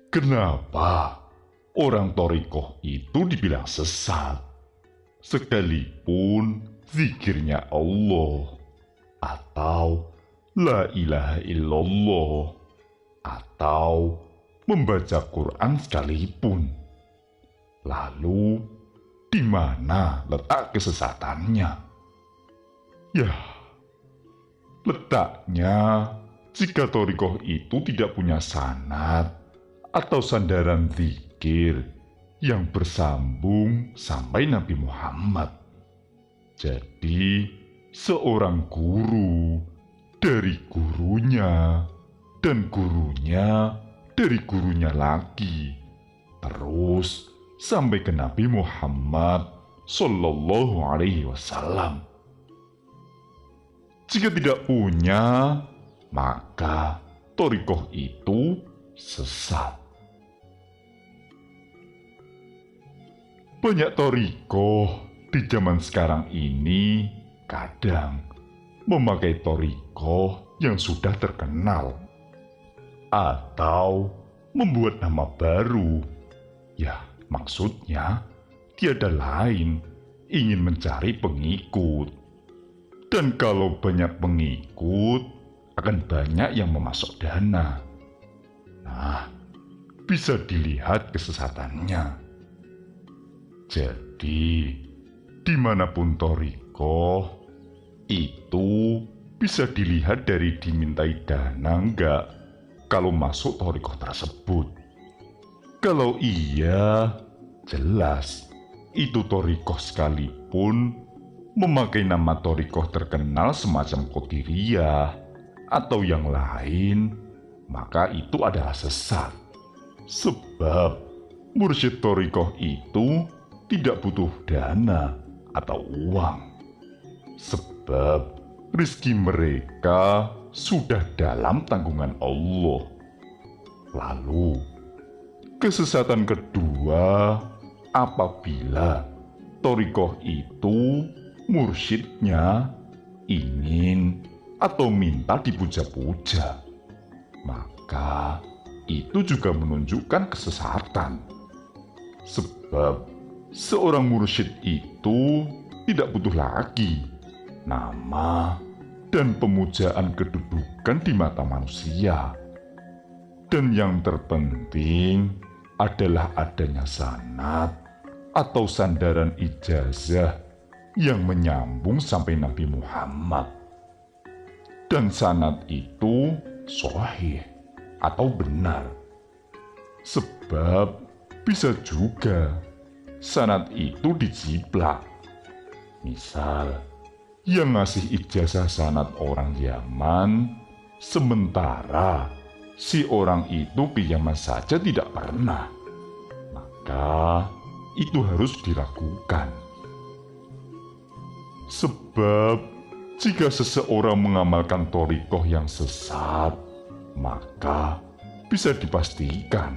Kenapa orang Thariqah itu dibilang sesat? Sekalipun zikirnya Allah, atau La ilaha illallah, atau membaca Quran sekalipun. Lalu, di mana letak kesesatannya? Ya, letaknya jika Thariqah itu tidak punya sanad atau sandaran zikir yang bersambung sampai Nabi Muhammad. Jadi, seorang guru dari gurunya dan gurunya dari gurunya lagi, terus sampai ke Nabi Muhammad Sallallahu Alaihi Wasallam. Jika tidak punya, maka Thariqah itu sesat. Banyak thariqah di zaman sekarang ini kadang memakai thariqah yang sudah terkenal atau membuat nama baru. Ya, maksudnya tiada lain ingin mencari pengikut. Dan kalau banyak pengikut, akan banyak yang memasok dana. Nah, bisa dilihat kesesatannya. Jadi, dimanapun thariqah, itu bisa dilihat dari dimintai dana enggak kalau masuk thariqah tersebut. Kalau iya, jelas itu thariqah sekalipun memakai nama thariqah terkenal semacam Qadiriyah atau yang lain, maka itu adalah sesat. Sebab mursyid thariqah itu tidak butuh dana atau uang. Sebab rezeki mereka sudah dalam tanggungan Allah. Lalu, kesesatan kedua apabila thariqah itu mursyidnya ingin atau minta dipuja-puja, maka itu juga menunjukkan kesesatan. Sebab seorang mursyid itu tidak butuh lagi nama dan pemujaan kedudukan di mata manusia. Dan yang terpenting adalah adanya sanad atau sandaran ijazah yang menyambung sampai Nabi Muhammad. Dan sanad itu sahih atau benar. Sebab bisa juga sanad itu dijiplak. Misal, yang ngasih ijazah sanad orang Yaman, sementara si orang itu ke Yaman saja tidak pernah. Maka itu harus diragukan. Sebab jika seseorang mengamalkan thariqah yang sesat, maka bisa dipastikan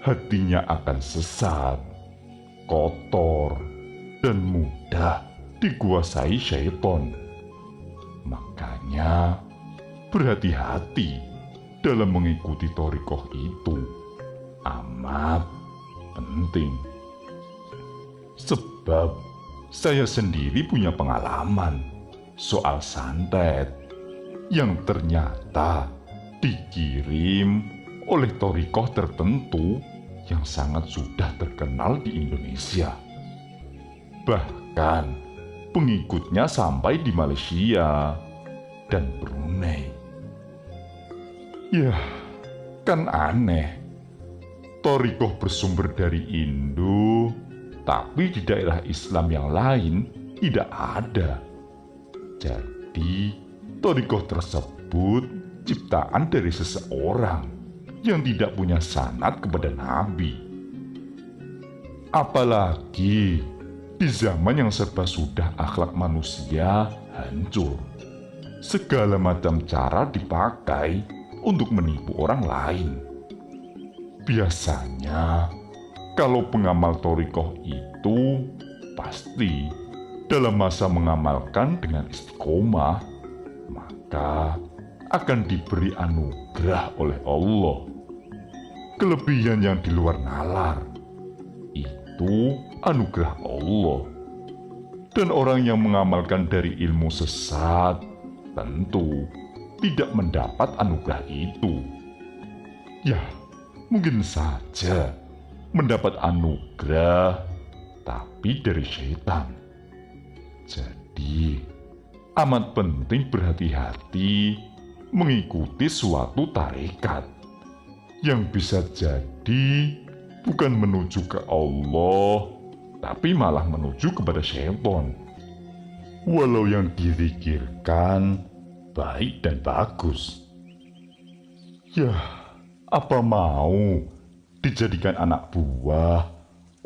hatinya akan sesat, kotor, dan mudah dikuasai syaitan. Makanya berhati-hati dalam mengikuti thariqah itu. Amat penting. Sebab saya sendiri punya pengalaman soal santet yang ternyata dikirim oleh thariqah tertentu yang sangat sudah terkenal di Indonesia. Bahkan pengikutnya sampai di Malaysia dan Brunei. Ya, kan aneh. Thariqah bersumber dari Indo, tapi di daerah Islam yang lain tidak ada. Jadi, thariqah tersebut ciptaan dari seseorang yang tidak punya sanad kepada Nabi. Apalagi di zaman yang serba sudah akhlak manusia hancur. Segala macam cara dipakai untuk menipu orang lain. Biasanya, kalau pengamal thariqah itu pasti dalam masa mengamalkan dengan istiqomah, maka akan diberi anugerah oleh Allah. Kelebihan yang di luar nalar itu anugerah Allah. Dan orang yang mengamalkan dari ilmu sesat tentu tidak mendapat anugerah itu. Ya, mungkin saja mendapat anugerah, tapi dari setan. Jadi, amat penting berhati-hati mengikuti suatu tarekat yang bisa jadi bukan menuju ke Allah, tapi malah menuju kepada setan. Walau yang dizikirkan baik dan bagus. Ya, apa mau dijadikan anak buah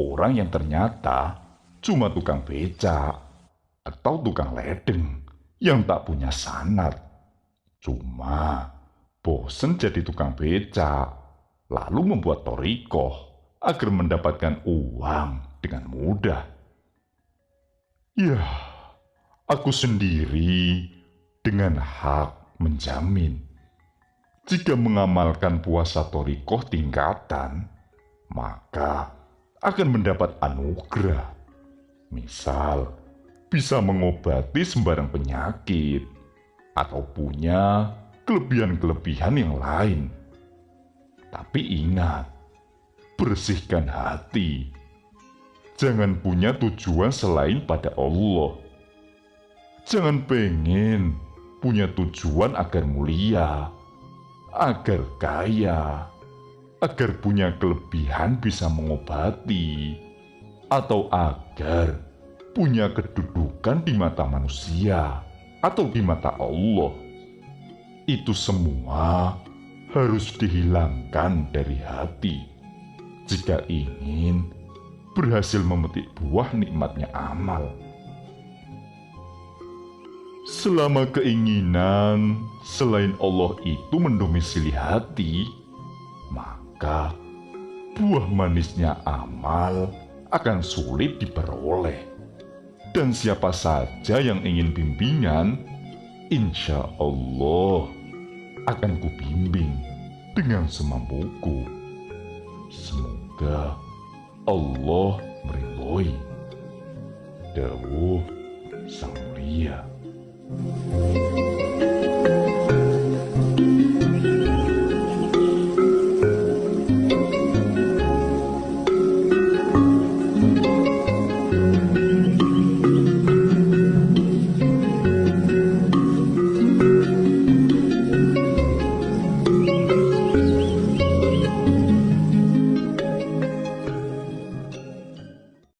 orang yang ternyata cuma tukang becak atau tukang ledeng yang tak punya sanad. Cuma bosen jadi tukang becak, lalu membuat thariqah agar mendapatkan uang dengan mudah. Ya, aku sendiri dengan hak menjamin jika mengamalkan puasa thariqah tingkatan, maka akan mendapat anugerah. Misal, bisa mengobati sembarang penyakit atau punya kelebihan-kelebihan yang lain. Tapi ingat, bersihkan hati. Jangan punya tujuan selain pada Allah. Jangan pengen punya tujuan agar mulia, agar kaya, agar punya kelebihan bisa mengobati, atau agar punya kedudukan di mata manusia atau di mata Allah. Itu semua harus dihilangkan dari hati jika ingin berhasil memetik buah nikmatnya amal. Selama keinginan selain Allah itu mendomisili hati, maka buah manisnya amal akan sulit diperoleh. Dan siapa saja yang ingin bimbingan, insya Allah akan kubimbing dengan semampuku. Semoga Allah meridhoi. Dawuh Sang Mulia.